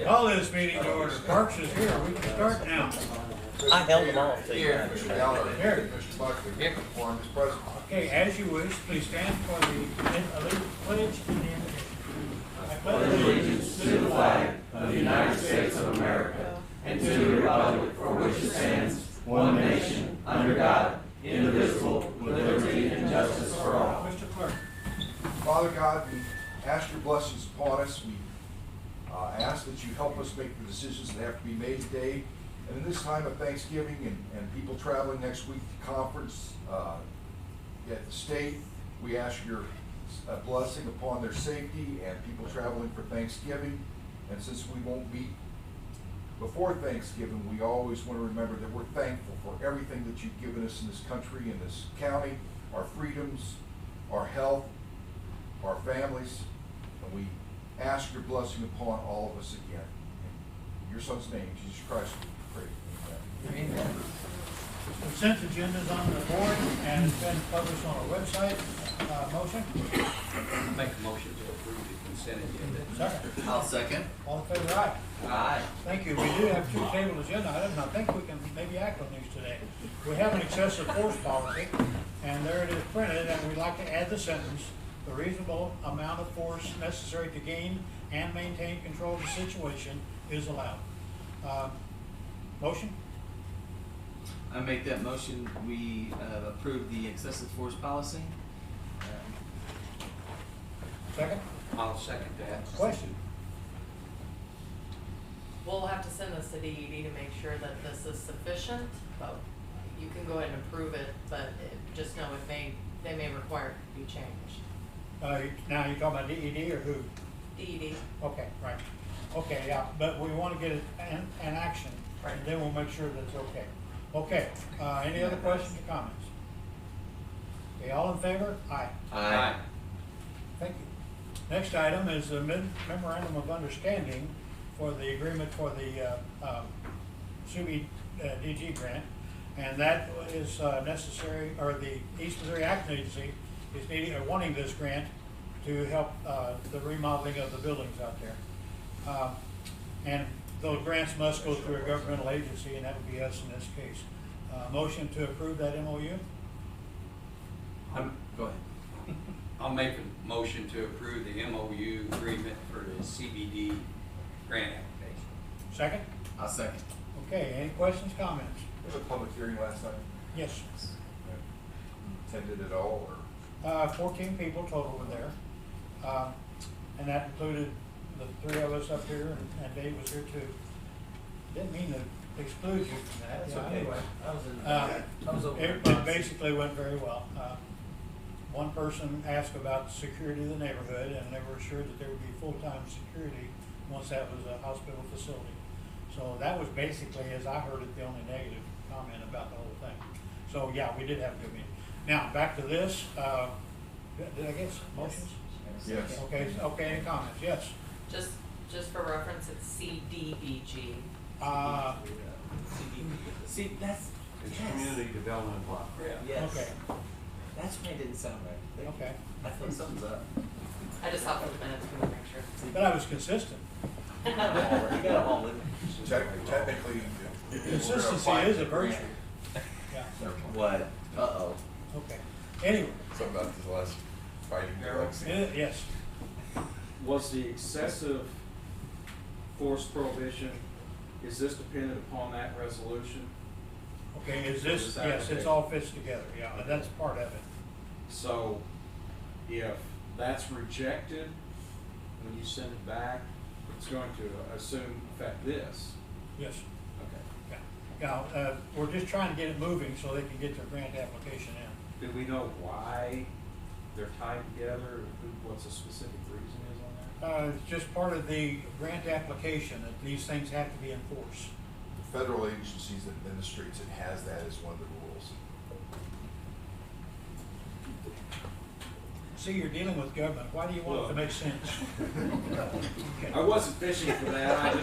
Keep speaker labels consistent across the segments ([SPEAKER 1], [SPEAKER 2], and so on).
[SPEAKER 1] Call this meeting to order. Parks is here. We can start now.
[SPEAKER 2] I held them all.
[SPEAKER 3] Here.
[SPEAKER 1] Here.
[SPEAKER 3] Mr. Buckley. Here. Form is present.
[SPEAKER 1] Okay, as you wish, please stand for the pledge and the invocation. I pledge
[SPEAKER 4] allegiance to the flag of the United States of America and to the republic for which it stands, one nation, under God, indivisible, with liberty and justice for all.
[SPEAKER 1] Mr. Clerk.
[SPEAKER 3] Father God, we ask your blessings upon us. We ask that you help us make the decisions that have to be made today. And in this time of Thanksgiving and people traveling next week to conference at the state, we ask your blessing upon their safety and people traveling for Thanksgiving. And since we won't meet before Thanksgiving, we always want to remember that we're thankful for everything that you've given us in this country, in this county, our freedoms, our health, our families, and we ask your blessing upon all of us again. In your son's name, Jesus Christ, we pray. Amen.
[SPEAKER 1] Amen. Consent agenda is on the board and it's been published on our website. Motion?
[SPEAKER 5] Make a motion to approve the consent agenda.
[SPEAKER 1] Second.
[SPEAKER 2] I'll second.
[SPEAKER 1] All in favor, aye.
[SPEAKER 2] Aye.
[SPEAKER 1] Thank you. We do have two table agenda items. I think we can maybe act on these today. We have an excessive force policy, and there it is printed, and we'd like to add the sentence, the reasonable amount of force necessary to gain and maintain control of the situation is allowed. Motion?
[SPEAKER 2] I make that motion, we approve the excessive force policy.
[SPEAKER 1] Second?
[SPEAKER 5] I'll second that.
[SPEAKER 1] Question?
[SPEAKER 6] We'll have to send this to DED to make sure that this is sufficient, but you can go ahead and approve it, but just know they may require it to be changed.
[SPEAKER 1] Now you're talking about DED or who?
[SPEAKER 6] DED.
[SPEAKER 1] Okay, right. Okay, yeah, but we want to get it in action,
[SPEAKER 6] Right.
[SPEAKER 1] and then we'll make sure that's okay. Okay, any other questions or comments? Okay, all in favor? Aye.
[SPEAKER 2] Aye.
[SPEAKER 1] Thank you. Next item is the memorandum of understanding for the agreement for the SUBI DG grant, and that is necessary, or the East Missouri Action Agency is needing or wanting this grant to help the remodeling of the buildings out there. And those grants must go through a governmental agency, and that would be us in this case. Motion to approve that MOU?
[SPEAKER 2] Go ahead.
[SPEAKER 5] I'll make a motion to approve the MOU agreement for the CBD grant application.
[SPEAKER 1] Second?
[SPEAKER 2] I'll second.
[SPEAKER 1] Okay, any questions, comments?
[SPEAKER 3] There was a public hearing last night.
[SPEAKER 1] Yes.
[SPEAKER 3] Attended it all, or?
[SPEAKER 1] 14 people total were there. And that included the three of us up here, and Dave was here too. Didn't mean to exclude you from that.
[SPEAKER 2] That's
[SPEAKER 1] Yeah,
[SPEAKER 2] okay.
[SPEAKER 1] anyway.
[SPEAKER 2] I was in
[SPEAKER 1] It basically went very well. One person asked about the security of the neighborhood, and they were assured that there would be full-time security once that was a hospital facility. So that was basically, as I heard it, the only negative comment about the whole thing. So yeah, we did have a good meeting. Now, back to this, did I get some motions?
[SPEAKER 3] Yes.
[SPEAKER 1] Okay, any comments? Yes.
[SPEAKER 6] Just for reference, it's CDBG.
[SPEAKER 2] See, that's,
[SPEAKER 7] It's
[SPEAKER 2] yes.
[SPEAKER 7] community development block grant.
[SPEAKER 2] Yes.
[SPEAKER 1] Okay,
[SPEAKER 2] That's why it didn't sound right.
[SPEAKER 1] okay.
[SPEAKER 2] I think something's up.
[SPEAKER 6] I just thought for the minutes, we would make sure.
[SPEAKER 1] But I was consistent.
[SPEAKER 2] You got them all in.
[SPEAKER 3] Technically.
[SPEAKER 1] Consistency is a virtue. Yeah,
[SPEAKER 2] What? Uh-oh.
[SPEAKER 1] okay. Anyway,
[SPEAKER 3] Something about this last fighting.
[SPEAKER 1] yes.
[SPEAKER 8] Was the excessive force prohibition, is this dependent upon that resolution?
[SPEAKER 1] Okay, is this,
[SPEAKER 8] Is that
[SPEAKER 1] yes,
[SPEAKER 8] okay?
[SPEAKER 1] it's all fits together, yeah, that's part of it.
[SPEAKER 8] So if that's rejected, when you send it back, it's going to assume affect this.
[SPEAKER 1] Yes,
[SPEAKER 8] Okay.
[SPEAKER 1] yeah. Yeah, we're just trying to get it moving so they can get their grant application in.
[SPEAKER 8] Do we know why they're tied together? What's the specific reason is on that?
[SPEAKER 1] It's just part of the grant application that these things have to be enforced.
[SPEAKER 3] The federal agencies that administrates it has that as one of the rules.
[SPEAKER 1] See, you're dealing with government, why do you want it to make sense?
[SPEAKER 8] I wasn't fishing for that,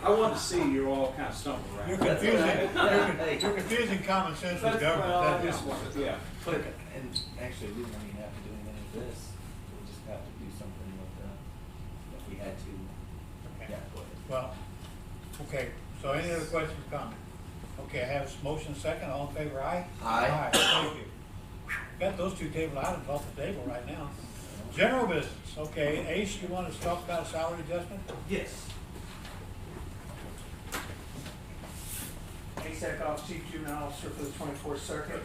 [SPEAKER 8] I wanted to see you all kind of stumble around.
[SPEAKER 1] You're confusing, you're confusing common sense with government.
[SPEAKER 8] Well, I
[SPEAKER 1] that is.
[SPEAKER 8] just wanted, yeah.
[SPEAKER 2] But, and actually, we don't even have to do anything with this. We'll just have to do something with, if we had to.
[SPEAKER 1] Okay.
[SPEAKER 2] Yeah, go ahead.
[SPEAKER 1] Well, okay, so any other questions or comments? Okay, I have a motion second, all in favor, aye?
[SPEAKER 2] Aye.
[SPEAKER 1] Thank you. Got those two table items off the table right now. General business, okay, Ace, you want us to talk about salary adjustment?
[SPEAKER 9] Yes. ASAC Off Chief Juvenile Officer for the 24th Circuit.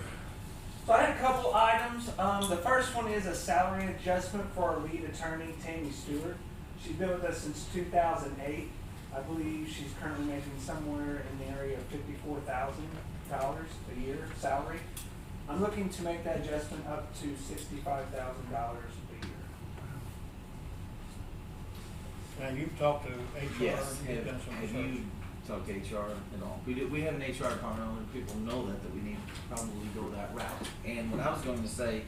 [SPEAKER 9] So I had a couple items. The first one is a salary adjustment for our lead attorney, Tammy Stewart. She's been with us since 2008. I believe she's currently making somewhere in the area of $54,000 a year salary. I'm looking to make that adjustment up to $65,000 a year.
[SPEAKER 1] Now, you've talked to HR,
[SPEAKER 2] Yes,
[SPEAKER 1] and you've done some
[SPEAKER 2] have
[SPEAKER 1] research.
[SPEAKER 2] you talked to HR at all? We have an HR department, and people know that we need to probably go that route. And what I was going to say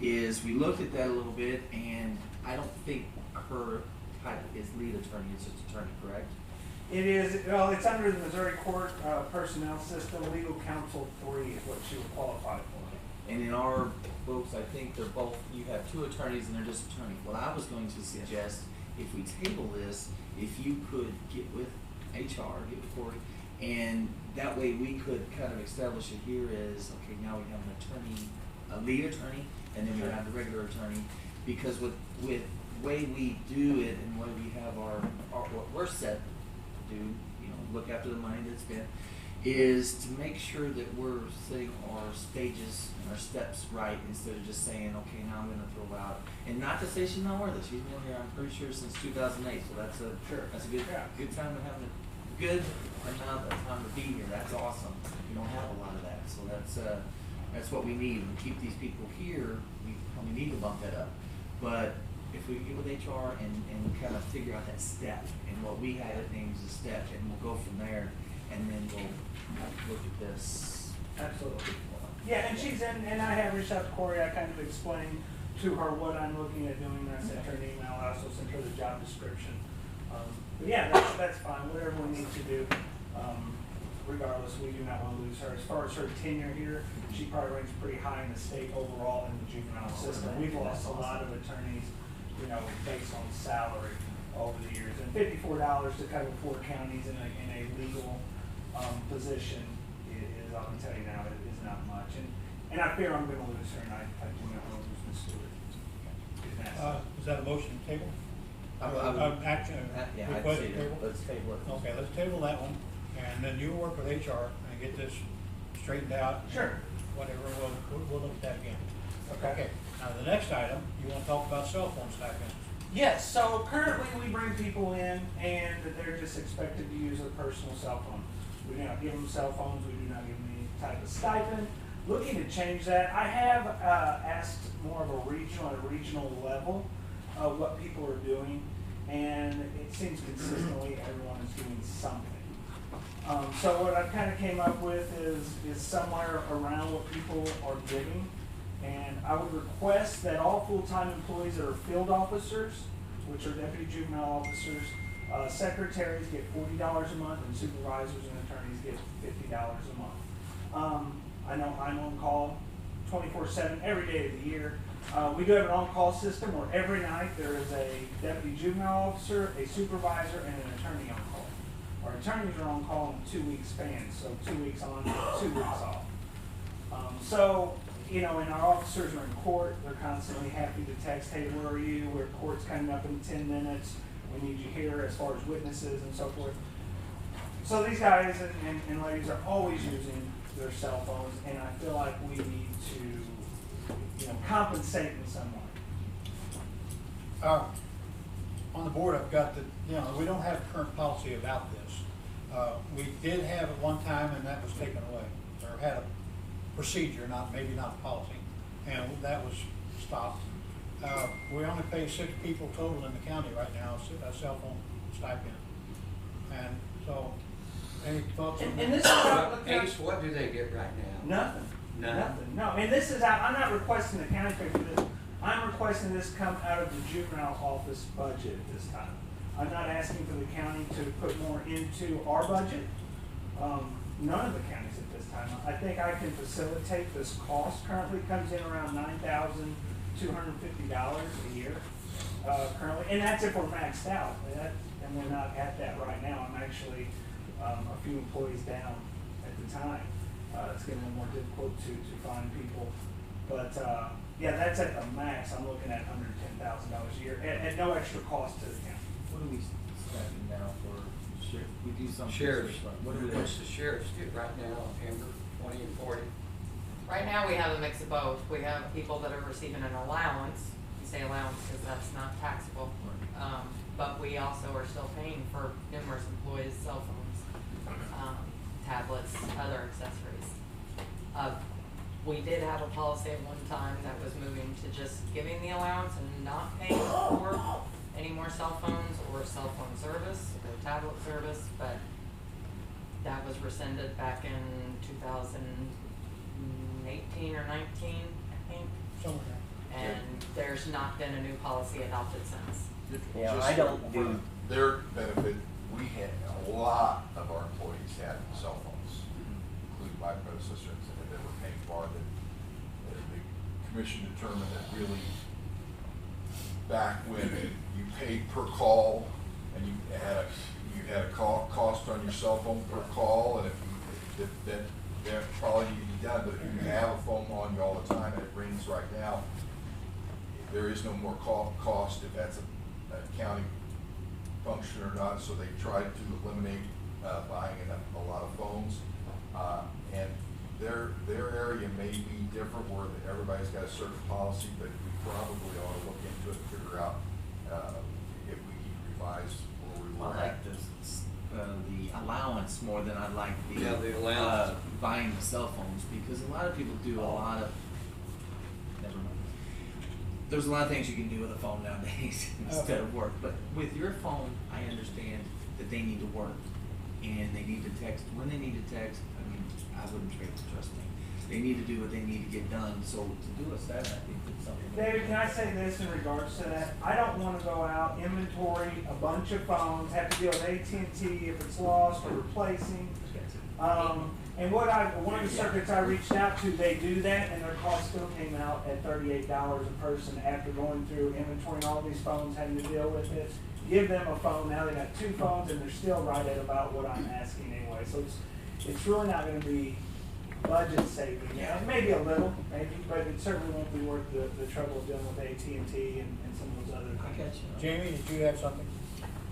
[SPEAKER 2] is, we looked at that a little bit, and I don't think her title is lead attorney, it's just attorney, correct?
[SPEAKER 9] It is, well, it's under the Missouri Court Personnel System. Legal Counsel 3 is what she would qualify for.
[SPEAKER 2] And in our books, I think they're both, you have two attorneys and they're just attorney. What I was going to suggest, if we table this, if you could get with HR, get with Corey, and that way we could kind of establish it here as, okay, now we have an attorney, a lead attorney, and then we have the regular attorney. Because with the way we do it and the way we have our what we're set to do, you know, look after the money that's spent, is to make sure that we're setting our stages and our steps right, instead of just saying, okay, now I'm gonna throw out, and not to say she's not worth it, she's been here, I'm pretty sure, since 2008, so that's a good time to have a good amount of time to be here. That's awesome. We don't have a lot of that, so that's what we need. We keep these people here, we probably need to bump that up, but if we get with HR and kind of figure out that step, and what we had it named as a step, and we'll go from there, and then we'll look at this.
[SPEAKER 9] Absolutely. Yeah, and and I have reached out to Corey. I kind of explained to her what I'm looking at doing. I sent her an email. I also sent her the job description. But yeah, that's fine. Whatever we need to do. Regardless, we do not want to lose her. As far as her tenure here, she probably ranks pretty high in the state overall in the juvenile system. We've lost a lot of attorneys, you know, based on salary over the years. And $54 to cover 4 counties in a legal position is, I can tell you now, it is not much. And I fear I'm going to lose her, and I do not want to lose Ms. Stewart.
[SPEAKER 1] Is that a motion to table? Action,
[SPEAKER 2] Yeah, I'd
[SPEAKER 1] request
[SPEAKER 2] say
[SPEAKER 1] to table?
[SPEAKER 2] let's table it.
[SPEAKER 1] Okay, let's table that one, and then you work with HR and get this straightened out.
[SPEAKER 9] Sure.
[SPEAKER 1] Whatever, we'll look at that again.
[SPEAKER 9] Okay.
[SPEAKER 1] Now, the next item, you want to talk about cell phone stipends.
[SPEAKER 9] Yes, so currently we bring people in and they're just expected to use a personal cell phone. We do not give them cell phones, we do not give them any type of stipend. Looking to change that, I have asked more of a regional level of what people are doing, and it seems consistently everyone is doing something. So what I kind of came up with is somewhere around what people are giving. And I would request that all full-time employees that are field officers, which are deputy juvenile officers, secretaries get $40 a month, and supervisors and attorneys get $50 a month. I know I'm on call 24/7 every day of the year. We do have an on-call system where every night there is a deputy juvenile officer, a supervisor, and an attorney on call. Our attorneys are on call in 2-week spans, so 2 weeks on, 2 weeks off. So, you know, and our officers are in court, they're constantly happy to text, hey, where are you? Where court's coming up in 10 minutes. We need you here as far as witnesses and so forth. So these guys and ladies are always using their cell phones, and I feel like we need to, you know, compensate in some way.
[SPEAKER 1] On the board, I've got we don't have current policy about this. We did have at one time, and that was taken away, or had a procedure, maybe not a policy, and that was stopped. We only pay 6 people total in the county right now, a cell phone stipend. And so, any thoughts on that?
[SPEAKER 9] And this is out of the county.
[SPEAKER 5] Ace, what do they get right now?
[SPEAKER 9] Nothing.
[SPEAKER 5] None?
[SPEAKER 9] Nothing. No, and this is out, I'm not requesting the county pay for this. I'm requesting this come out of the juvenile office budget at this time. I'm not asking for the county to put more into our budget. None of the counties at this time. I think I can facilitate this cost. Currently comes in around $9,250 a year. currently, and that's if we're maxed out, and we're not at that right now. I'm actually a few employees down at the time. It's getting a little more difficult to find people, but yeah, that's at the max. I'm looking at $110,000 a year at no extra cost to the county.
[SPEAKER 2] What are we spending now for sheriff? We do something.
[SPEAKER 5] Sheriffs,
[SPEAKER 2] What do we
[SPEAKER 5] what's the sheriffs do right now, Amber, 20 and 40?
[SPEAKER 6] Right now, we have a mix of both. We have people that are receiving an allowance. We say allowance because that's not taxable. But we also are still paying for numerous employees' cell phones, tablets, other accessories. We did have a policy at one time that was moving to just giving the allowance and not paying for any more cell phones or cell phone service or tablet service, but that was rescinded back in 2018 or 19, I think.
[SPEAKER 1] Somewhere.
[SPEAKER 6] And there's not been a new policy adopted since.
[SPEAKER 4] Yeah,
[SPEAKER 3] Just
[SPEAKER 4] I don't
[SPEAKER 3] for
[SPEAKER 4] do,
[SPEAKER 3] their benefit, we had, a lot of our employees had cell phones, including my predecessor, and they were paying for it. The commission determined that really, back when you paid per call, and you had a cost on your cell phone per call, and if that probably needed to be done, but if you have a phone on you all the time and it rings right now, there is no more cost if that's a county function or not, so they tried to eliminate buying a lot of phones. And their area may be different where everybody's got a certain policy, but we probably ought to look into it and figure out if we need to revise where we
[SPEAKER 2] I
[SPEAKER 3] were
[SPEAKER 2] like
[SPEAKER 3] at.
[SPEAKER 2] the allowance more than I like
[SPEAKER 5] The allowance.
[SPEAKER 2] buying the cell phones, because a lot of people do a lot of, never mind. There's a lot of things you can do with a phone nowadays instead of work, but with your phone, I understand that they need to work and they need to text when they need to text. I mean, I wouldn't trade it, trust me. They need to do what they need to get done, so to do us that, I think it's something.
[SPEAKER 9] David, can I say this in regards to that? I don't wanna go out, inventory a bunch of phones, have to deal with AT&T if it's lost or replacing. And one of the circuits I reached out to, they do that, and their cost still came out at $38 a person after going through inventorying all these phones, having to deal with it. Give them a phone, now they got 2 phones, and they're still right at about what I'm asking anyway. So it's really not gonna be budget saving. Yeah, maybe a little, maybe, but it certainly won't be worth the trouble of dealing with AT&T and some of those other
[SPEAKER 2] I
[SPEAKER 9] things.
[SPEAKER 2] got you.
[SPEAKER 1] Jamie, did you have something?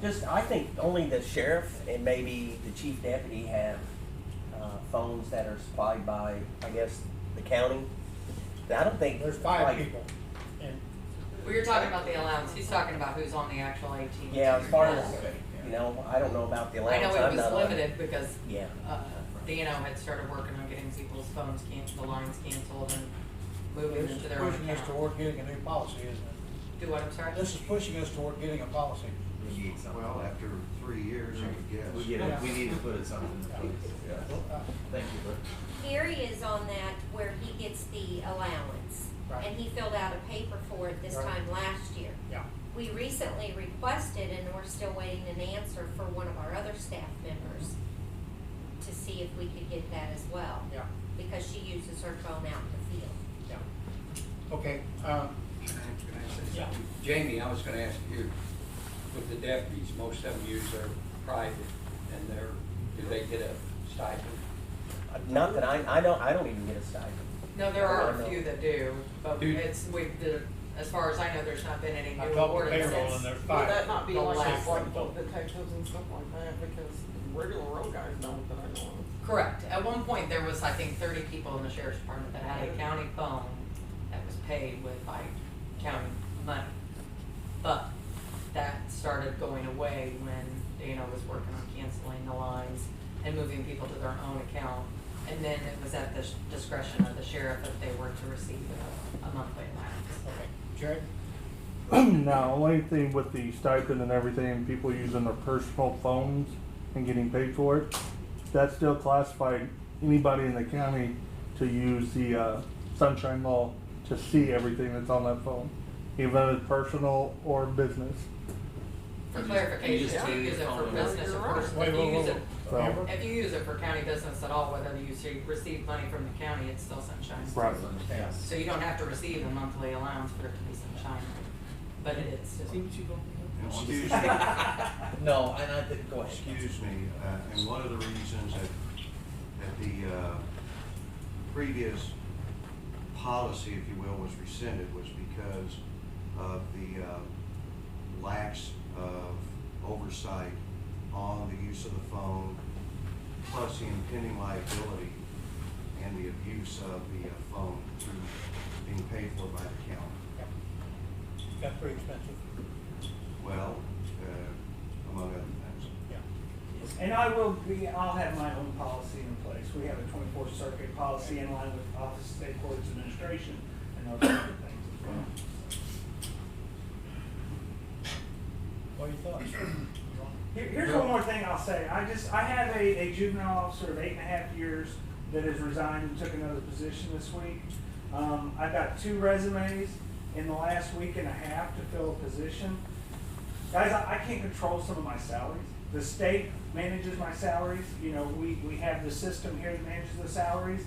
[SPEAKER 4] just, I think only the sheriff and maybe the chief deputy have phones that are supplied by, I guess, the county. I don't think.
[SPEAKER 1] There's 5
[SPEAKER 4] like,
[SPEAKER 1] people. And
[SPEAKER 6] We were talking about the allowance. He's talking about who's on the actual 18.
[SPEAKER 4] Yeah, as far as,
[SPEAKER 2] Okay, yeah.
[SPEAKER 4] you know, I don't know about the
[SPEAKER 6] I
[SPEAKER 4] allowance.
[SPEAKER 6] know it
[SPEAKER 4] I'm
[SPEAKER 6] was
[SPEAKER 4] not on-
[SPEAKER 6] limited because
[SPEAKER 4] Yeah.
[SPEAKER 6] Dano had started working on getting people's phones canceled, the lines canceled, and moving
[SPEAKER 1] this
[SPEAKER 6] into
[SPEAKER 1] is
[SPEAKER 6] their own
[SPEAKER 1] pushing us
[SPEAKER 6] account.
[SPEAKER 1] toward getting a new policy, isn't it?
[SPEAKER 6] Do what, I'm sorry?
[SPEAKER 1] This is pushing us toward getting a policy.
[SPEAKER 2] We need something.
[SPEAKER 10] Well, after 3 years, I would guess.
[SPEAKER 2] We need to put it something in place.
[SPEAKER 1] Uh,
[SPEAKER 2] Thank you, Bert.
[SPEAKER 11] Gary is on that where he gets the allowance.
[SPEAKER 1] Right.
[SPEAKER 11] And he filled out a paper for it this
[SPEAKER 1] Right.
[SPEAKER 11] time last year.
[SPEAKER 1] Yeah.
[SPEAKER 11] We recently requested, and we're still waiting an answer for one of our other staff members to see if we could get that as well.
[SPEAKER 1] Yeah.
[SPEAKER 11] Because she uses her phone out in the field.
[SPEAKER 1] Yeah. Okay,
[SPEAKER 5] Can I say
[SPEAKER 1] yeah.
[SPEAKER 5] something? Jamie, I was gonna ask you, with the deputies, most of them use their private, and do they get a stipend?
[SPEAKER 4] Not that I don't even get a stipend.
[SPEAKER 6] No, there are
[SPEAKER 4] I
[SPEAKER 6] a
[SPEAKER 4] know.
[SPEAKER 6] few that do, but
[SPEAKER 5] Do-
[SPEAKER 6] as far as I know, there's not been any
[SPEAKER 1] I
[SPEAKER 6] new
[SPEAKER 1] talked to payroll
[SPEAKER 6] ordinances.
[SPEAKER 1] and there's
[SPEAKER 12] Would
[SPEAKER 1] 5.
[SPEAKER 12] that not be
[SPEAKER 6] The
[SPEAKER 12] like
[SPEAKER 6] last
[SPEAKER 12] like
[SPEAKER 1] one.
[SPEAKER 12] detectives and stuff like that, because regular road guys don't that I know of.
[SPEAKER 6] Correct. At one point, there was, I think, 30 people in the sheriff's department that had a county phone that was paid by county money. But that started going away when Dana was working on canceling the lines and moving people to their own account. And then it was at the discretion of the sheriff if they were to receive a monthly allowance.
[SPEAKER 1] Okay, Jared?
[SPEAKER 13] Now, only thing with the stipend and everything, people using their personal phones and getting paid for it, that's still classified anybody in the county to use the sunshine law to see everything that's on that phone, even if it's personal or business.
[SPEAKER 6] For
[SPEAKER 2] You
[SPEAKER 6] clarification,
[SPEAKER 2] just
[SPEAKER 6] if you
[SPEAKER 2] take
[SPEAKER 6] use
[SPEAKER 2] the
[SPEAKER 6] it for
[SPEAKER 2] phone.
[SPEAKER 6] business or personal,
[SPEAKER 1] Wait,
[SPEAKER 6] if you use it,
[SPEAKER 13] So,
[SPEAKER 1] Amber?
[SPEAKER 6] if you use it for county business at all, whether you receive money from the county, it's still sunshine.
[SPEAKER 13] Right.
[SPEAKER 6] So you don't have to receive a monthly allowance for it to be sunshine. but it is still.
[SPEAKER 2] See what you go.
[SPEAKER 10] Excuse me.
[SPEAKER 2] No, and I think, go ahead.
[SPEAKER 10] Excuse me, and one of the reasons that the previous policy, if you will, was rescinded was because of the lax of oversight on the use of the phone, plus the impending liability and the abuse of the phone through being paid for by the county.
[SPEAKER 1] Got pretty expensive.
[SPEAKER 10] Well, among other things.
[SPEAKER 1] Yeah.
[SPEAKER 9] And I'll have my own policy in place. We have a 24th Circuit policy in line with Office of State Courts Administration and those other things as well.
[SPEAKER 1] What are your thoughts?
[SPEAKER 9] Here's one more thing I'll say. I have a juvenile officer of 8.5 years that has resigned and took another position this week. I've got 2 resumes in the last week and a half to fill a position. Guys, I can't control some of my salaries. The state manages my salaries. You know, we have the system here that manages the salaries.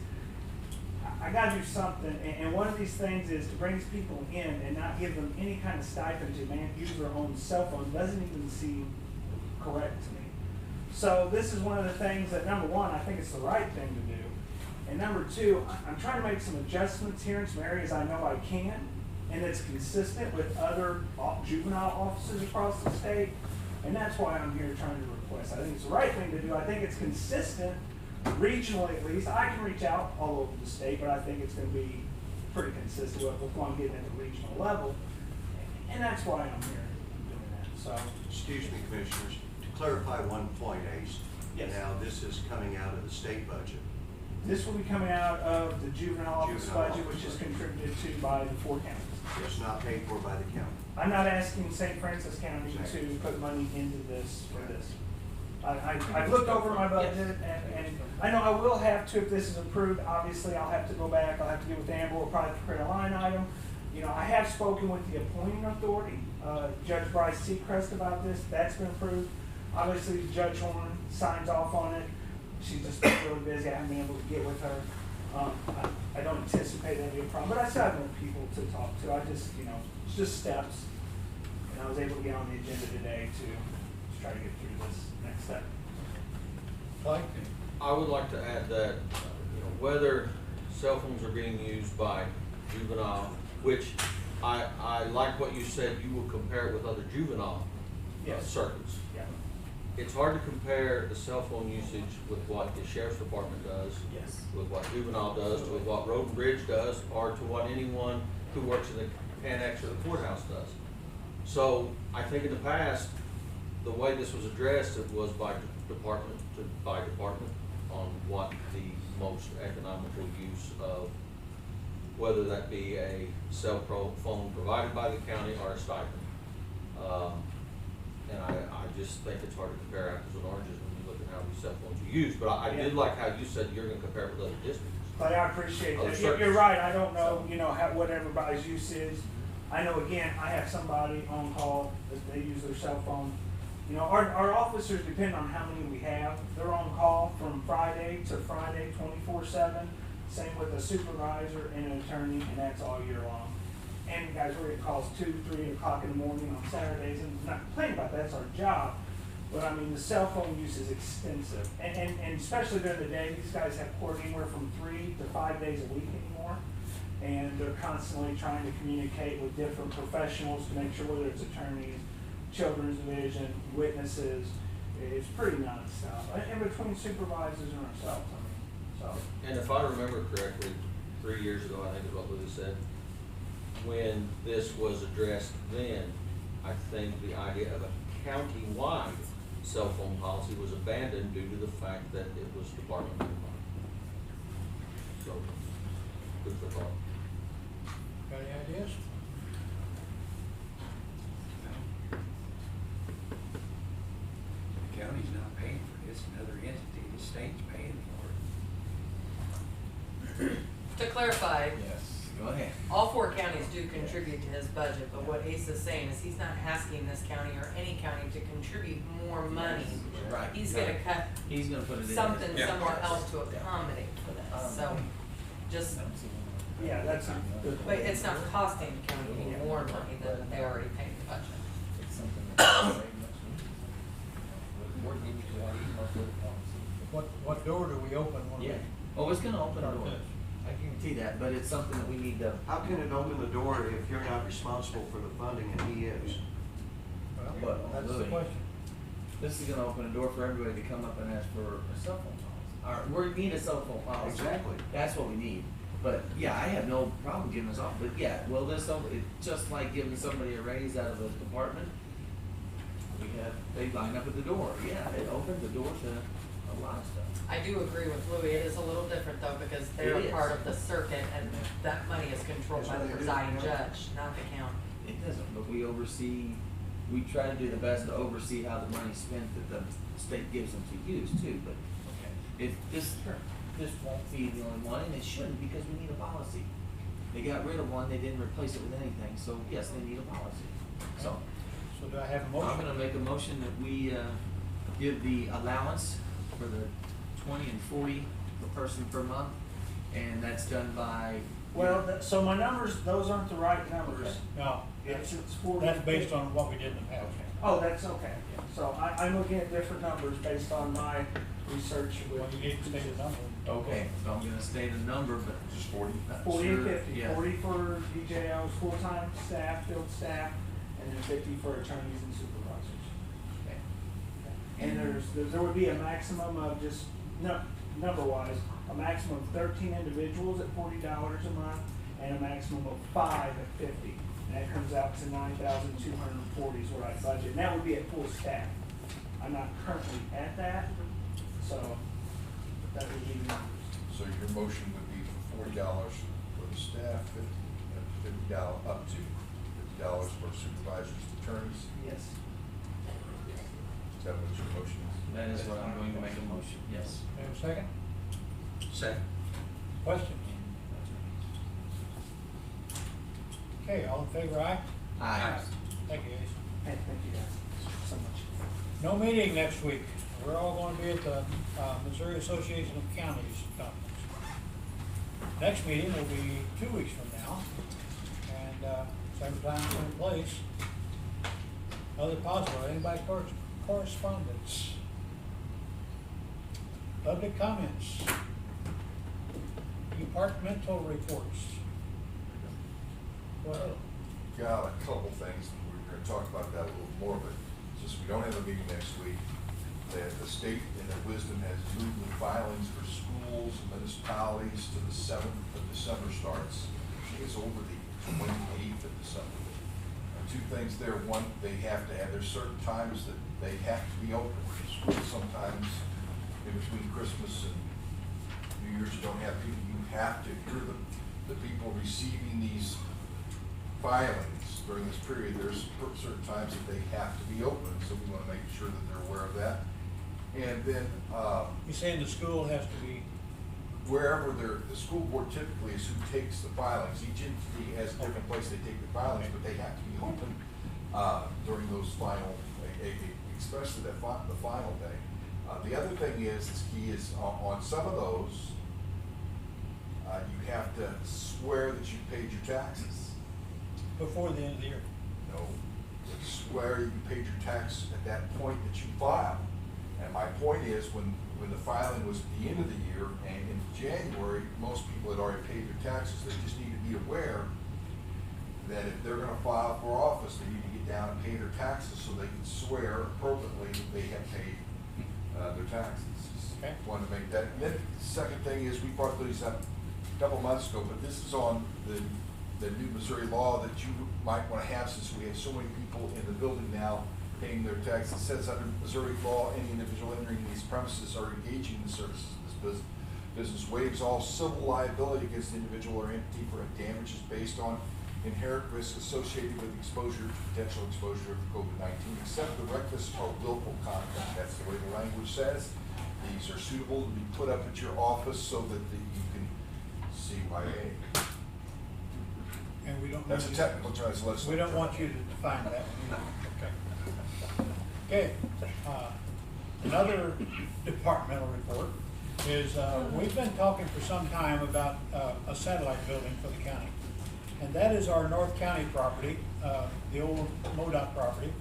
[SPEAKER 9] I gotta do something, and one of these things is to bring these people in and not give them any kind of stipend to use their own cell phone doesn't even seem correct to me. So this is one of the things that, number one, I think it's the right thing to do. And number two, I'm trying to make some adjustments here in some areas I know I can, and it's consistent with other juvenile offices across the state. And that's why I'm here trying to request. I think it's the right thing to do. I think it's consistent, regionally at least. I can reach out all over the state, but I think it's going to be pretty consistent with what I'm getting at the regional level. And that's why I'm here doing that. So,
[SPEAKER 10] Excuse me, Commissioners, to clarify one point, Ace.
[SPEAKER 9] Yes.
[SPEAKER 10] Now, this is coming out of the state budget.
[SPEAKER 9] this will be coming out of the juvenile office
[SPEAKER 10] Juvenile
[SPEAKER 9] budget,
[SPEAKER 10] office
[SPEAKER 9] which is
[SPEAKER 10] budget.
[SPEAKER 9] contributed to by the 4 counties.
[SPEAKER 10] It's not paid for by the county.
[SPEAKER 9] I'm not asking St. Francis County
[SPEAKER 10] Exactly.
[SPEAKER 9] to put money into this for this. I've looked over my budget, and I know I will have to, if this is approved, obviously I'll have to go back, I'll have to get with Amber, we'll probably have to create a line item. You know, I have spoken with the appointing authority, Judge Bryce Seacrest about this, that's been approved. Obviously, Judge Horn signs off on it, she's just been really busy, I haven't been able to get with her. I don't anticipate that'll be a problem, but I still have more people to talk to, I just, you know, it's just steps. And I was able to get on the agenda today to try to get through this next step.
[SPEAKER 1] Clay?
[SPEAKER 7] I would like to add that, whether cell phones are being used by juvenile, which I like what you said, you will compare it with other juvenile
[SPEAKER 9] Yes.
[SPEAKER 7] circuits.
[SPEAKER 9] Yeah.
[SPEAKER 7] It's hard to compare the cell phone usage with what the sheriff's department does,
[SPEAKER 9] Yes.
[SPEAKER 7] with what juvenile does, with what Road and Bridge does, or to what anyone who works in the annex or the courthouse does. So I think in the past, the way this was addressed, it was by department on what the most economical use of, whether that be a cell phone provided by the county or a stipend. And I just think it's hard to compare apples and oranges when you look at how these cell phones are used. But I did like how you said you're gonna compare it with other districts.
[SPEAKER 9] But I appreciate
[SPEAKER 7] Oh,
[SPEAKER 9] that.
[SPEAKER 7] sure.
[SPEAKER 9] You're right, I don't know, what everybody's use is. I know, again, I have somebody on call that they use their cell phone. Our officers, depend on how many we have, they're on call from Friday to Friday, 24/7. Same with a supervisor and an attorney, and that's all year long. And guys, we're getting calls 2, 3 o'clock in the morning on Saturdays, and not complaining about that, that's our job. But I mean, the cell phone use is extensive, and especially during the day, these guys have court anywhere from 3 to 5 days a week anymore. And they're constantly trying to communicate with different professionals to make sure, whether it's attorneys, children's division, witnesses, it's pretty nonstop. And between supervisors and ourselves, so.
[SPEAKER 7] And if I remember correctly, 3 years ago, I think is what Louis said, when this was addressed then, I think the idea of a county-wide cell phone policy was abandoned due to the fact that it was department money. So, good for thought.
[SPEAKER 1] Got any ideas?
[SPEAKER 5] The county's not paying for this, another entity, the state's paying for it.
[SPEAKER 6] To clarify,
[SPEAKER 2] Yes, go ahead.
[SPEAKER 6] all 4 counties do contribute to his budget, but what Ace is saying is he's not asking this county or any county to contribute more money.
[SPEAKER 2] Right.
[SPEAKER 6] He's gonna cut
[SPEAKER 2] He's gonna put it in.
[SPEAKER 6] something
[SPEAKER 5] Yeah.
[SPEAKER 6] somewhere else to accommodate for this, so just
[SPEAKER 9] Yeah, that's a good
[SPEAKER 6] But
[SPEAKER 9] point.
[SPEAKER 6] it's not costing the county any more money than they already paid the budget.
[SPEAKER 2] It's something that.
[SPEAKER 1] What door do we open when we?
[SPEAKER 2] Yeah, oh, it's gonna open a door,
[SPEAKER 1] Yes.
[SPEAKER 2] I guarantee that, but it's something that we need to.
[SPEAKER 10] How can it open the door if you're not responsible for the funding and he is?
[SPEAKER 1] Well,
[SPEAKER 2] But,
[SPEAKER 1] that's the
[SPEAKER 2] Louis,
[SPEAKER 1] question.
[SPEAKER 2] This is gonna open a door for everybody to come up and ask for a cell phone policy, or we need a cell phone policy.
[SPEAKER 10] Exactly.
[SPEAKER 2] That's what we need, but yeah, I have no problem giving us off, but yeah, well, this, it's just like giving somebody a raise out of a department. They line up at the door, yeah, it opens the door to a lot of stuff.
[SPEAKER 6] I do agree with Louis, it is a little different though, because they're
[SPEAKER 2] It
[SPEAKER 6] a
[SPEAKER 2] is.
[SPEAKER 6] part of the circuit and that money is controlled
[SPEAKER 10] That's
[SPEAKER 6] by
[SPEAKER 10] what
[SPEAKER 6] the
[SPEAKER 10] they do.
[SPEAKER 6] presiding judge, not the county.
[SPEAKER 2] It doesn't, but we oversee, we try to do the best to oversee how the money's spent that the state gives them to use too, but if this won't be the only one, and it shouldn't, because we need a policy. They got rid of one, they didn't replace it with anything, so yes, they need a policy. So,
[SPEAKER 1] So do I have a
[SPEAKER 2] I'm
[SPEAKER 1] motion?
[SPEAKER 2] gonna make a motion that we, give the allowance for the 20 and 40 per person per month, and that's done by.
[SPEAKER 9] Well, so my numbers, those aren't the right numbers.
[SPEAKER 1] No,
[SPEAKER 9] It's 40.
[SPEAKER 1] that's based on what we did in the past.
[SPEAKER 9] Oh, that's okay. So I'm looking at different numbers based on my research
[SPEAKER 1] Well,
[SPEAKER 9] with.
[SPEAKER 1] you need to state the number.
[SPEAKER 2] Okay, so I'm gonna state a number, but.
[SPEAKER 3] Just 40?
[SPEAKER 2] not
[SPEAKER 9] 40 and
[SPEAKER 2] sure,
[SPEAKER 9] 50,
[SPEAKER 2] yeah.
[SPEAKER 9] 40 for DJOs, full-time staff, field staff, and then 50 for attorneys and supervisors.
[SPEAKER 2] Okay.
[SPEAKER 9] And there would be a maximum of just, number-wise, a maximum of 13 individuals at $40 a month, and a maximum of 5 at 50. And that comes out to 9,240 is what I budget, and that would be at full staff. I'm not currently at that, so that would be the numbers.
[SPEAKER 3] So your motion would be for $40 for the staff, $50 up to $50 for supervisors and attorneys.
[SPEAKER 2] Yes.
[SPEAKER 3] Is that what your motion is?
[SPEAKER 2] That is what I'm going to make a motion, yes.
[SPEAKER 1] Have a second?
[SPEAKER 2] Second.
[SPEAKER 1] Questions? Okay, all in favor, aye?
[SPEAKER 2] Aye.
[SPEAKER 1] Thank you, guys.
[SPEAKER 9] Hey, thank you guys so much.
[SPEAKER 1] No meeting next week. We're all going to be at the Missouri Association of Counties conference. Next meeting will be 2 weeks from now, and same time, same place. Other possible, anybody correspondence? Public comments? Departmental reports? Well,
[SPEAKER 3] Got a couple things, and we're gonna talk about that a little more, but since we don't have a meeting next week, the state in their wisdom has moved the filings for schools and municipalities to the 7th of December starts. I think it's over the 28th of December. Two things there. One, they have to have, there's certain times that they have to be open. Schools sometimes, in between Christmas and New Year's, you don't have people. You have to, if you're the people receiving these filings during this period, there's certain times that they have to be open, so we want to make sure that they're aware of that. And then,
[SPEAKER 1] you saying the school has to be,
[SPEAKER 3] wherever the school board typically is who takes the filings. Each entity has a different place they take the filings, but they have to be open during those final, especially the final day. The other thing is key is on some of those, you have to swear that you paid your taxes.
[SPEAKER 1] before the end of the year?
[SPEAKER 3] No, swear you paid your tax at that point that you filed. And my point is, when the filing was at the end of the year, and in January, most people had already paid their taxes. They just need to be aware that if they're gonna file for office, they need to get down and pay their taxes so they can swear appropriately that they have paid their taxes.
[SPEAKER 1] Okay.
[SPEAKER 3] Wanted to make that. And then the second thing is, we brought these up a couple months ago, but this is on the new Missouri law that you might want to have, since we have so many people in the building now paying their taxes. It says under Missouri law, any individual entering these premises or engaging in the services of this business waives all civil liability against the individual or entity for damages based on inherent risk associated with potential exposure to COVID-19, except the reckless or willful conduct. That's the way the language says. These are suitable to be put up at your office so that you can see why.
[SPEAKER 1] And we don't.
[SPEAKER 3] That's a technical translation.
[SPEAKER 1] We don't want you to define that. Okay, another departmental report is, we've been talking for some time about, a satellite building for the county. And that is our North County property, the old MoDOT property,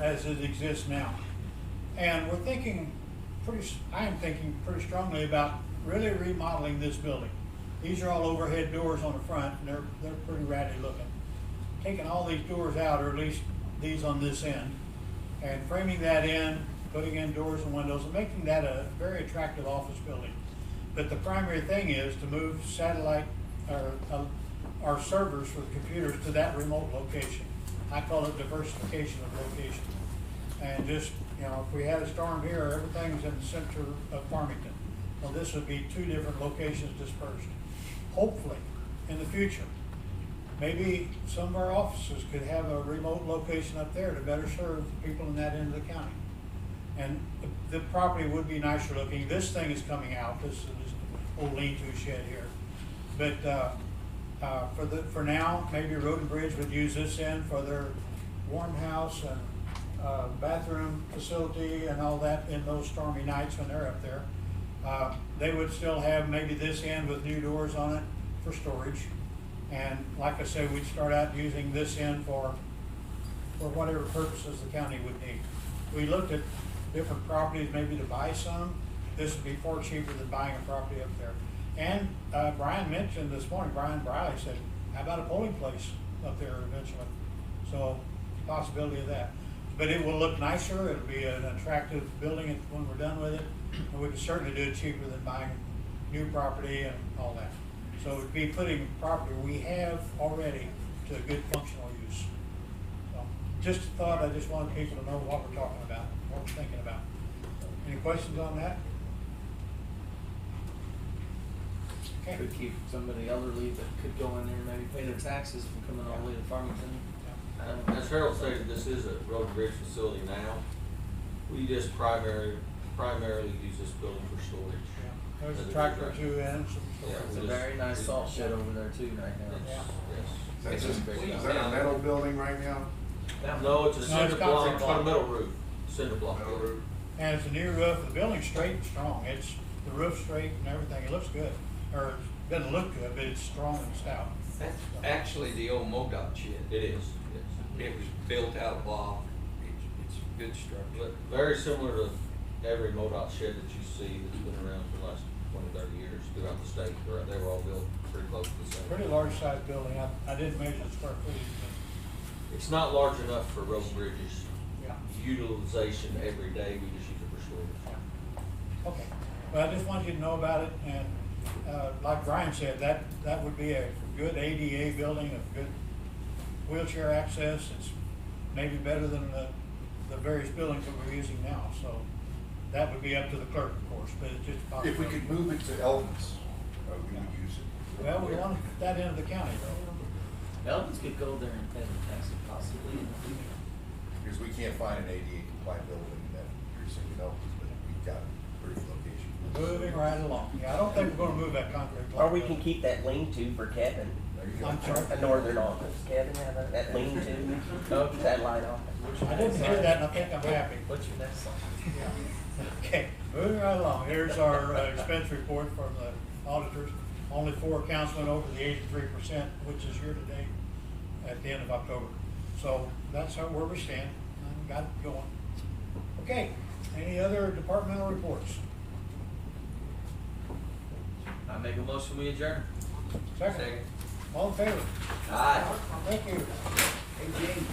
[SPEAKER 1] as it exists now. And we're thinking I am thinking pretty strongly about really remodeling this building. These are all overhead doors on the front, and they're pretty ratty looking. Taking all these doors out, or at least these on this end, and framing that in, putting in doors and windows, and making that a very attractive office building. But the primary thing is to move satellite, our servers for the computers to that remote location. I call it diversification of location. And just, if we had a storm here, everything's in the center of Farmington. Well, this would be 2 different locations dispersed. Hopefully, in the future, maybe some of our offices could have a remote location up there to better serve the people in that end of the county. And the property would be nicer looking. This thing is coming out. This is this old lean-to shed here. But for now, maybe Road and Bridge would use this end for their warm house and bathroom facility and all that in those stormy nights when they're up there. They would still have maybe this end with new doors on it for storage. And like I say, we'd start out using this end for whatever purposes the county would need. We looked at different properties maybe to buy some. This would be far cheaper than buying a property up there. And Brian mentioned this morning, Brian Briley said, how about a polling place up there eventually? So, possibility of that. But it will look nicer, it'll be an attractive building when we're done with it, and we can certainly do it cheaper than buying new property and all that. So it would be putting property we have already to a good functional use. So, just a thought, I just wanted people to know what we're talking about, what we're thinking about. Any questions on that? Okay.
[SPEAKER 2] Could keep somebody elderly that could go in there and maybe pay their taxes from coming all the way to Farmington.
[SPEAKER 7] As Harold stated, this is a road and bridge facility now. We just primarily use this building for storage.
[SPEAKER 1] Yeah. There's a tractor or 2 in.
[SPEAKER 7] Yeah,
[SPEAKER 2] It's a
[SPEAKER 7] we
[SPEAKER 2] very nice salt shed over there too right now.
[SPEAKER 7] Yes, yes.
[SPEAKER 3] Is that a metal building right now?
[SPEAKER 7] No, it's a cinder block,
[SPEAKER 1] concrete
[SPEAKER 7] on a metal roof, cinder block.
[SPEAKER 3] Metal roof?
[SPEAKER 1] And it's a new roof. The building's straight and strong. It's the roof straight and everything. It looks good. Or it doesn't look good, but it's strong and stout.
[SPEAKER 5] That's actually the old MoDOT shed.
[SPEAKER 7] It is, yes.
[SPEAKER 5] It was built out of block. It's a good structure.
[SPEAKER 7] But very similar to every MoDOT shed that you see that's been around for the last 20, 30 years throughout the state. They were all built pretty close to the same.
[SPEAKER 1] Pretty large sized building. I didn't measure the square footage, but
[SPEAKER 7] It's not large enough for road and bridges.
[SPEAKER 1] yeah.
[SPEAKER 7] Utilization every day, we just use it for storage.
[SPEAKER 1] Okay. Well, I just wanted you to know about it, and like Brian said, that would be a good ADA building, a good wheelchair access. It's maybe better than the various buildings that we're using now. So that would be up to the clerk, of course, but it's just a
[SPEAKER 3] If we
[SPEAKER 1] possibility.
[SPEAKER 3] could move it to Elvis, we would use it.
[SPEAKER 1] Well, we want to put that into the county though.
[SPEAKER 2] Elvis could go there and pay their taxes possibly in the future.
[SPEAKER 3] Because we can't find an ADA compliant building in that precinct in Elvis, but we've got a pretty good location.
[SPEAKER 1] Moving right along. Yeah, I don't think we're going to move that concrete block.
[SPEAKER 14] Or we can keep that lean-to for Kevin,
[SPEAKER 3] There you go.
[SPEAKER 1] I'm sorry.
[SPEAKER 14] a northern office. Kevin have that lean-to, satellite office.
[SPEAKER 1] I didn't hear that, and I think I'm happy.
[SPEAKER 2] What's your next song?
[SPEAKER 1] Okay, moving right along. Here's our expense report from the auditors. Only 4 accounts went over the 83%, which is year to date at the end of October. So that's where we stand. And got it going. Okay, any other departmental reports?
[SPEAKER 2] I make a motion, we adjourn.
[SPEAKER 1] Second. All in favor?
[SPEAKER 2] Aye.
[SPEAKER 1] Thank you.
[SPEAKER 5] Hey, Gene.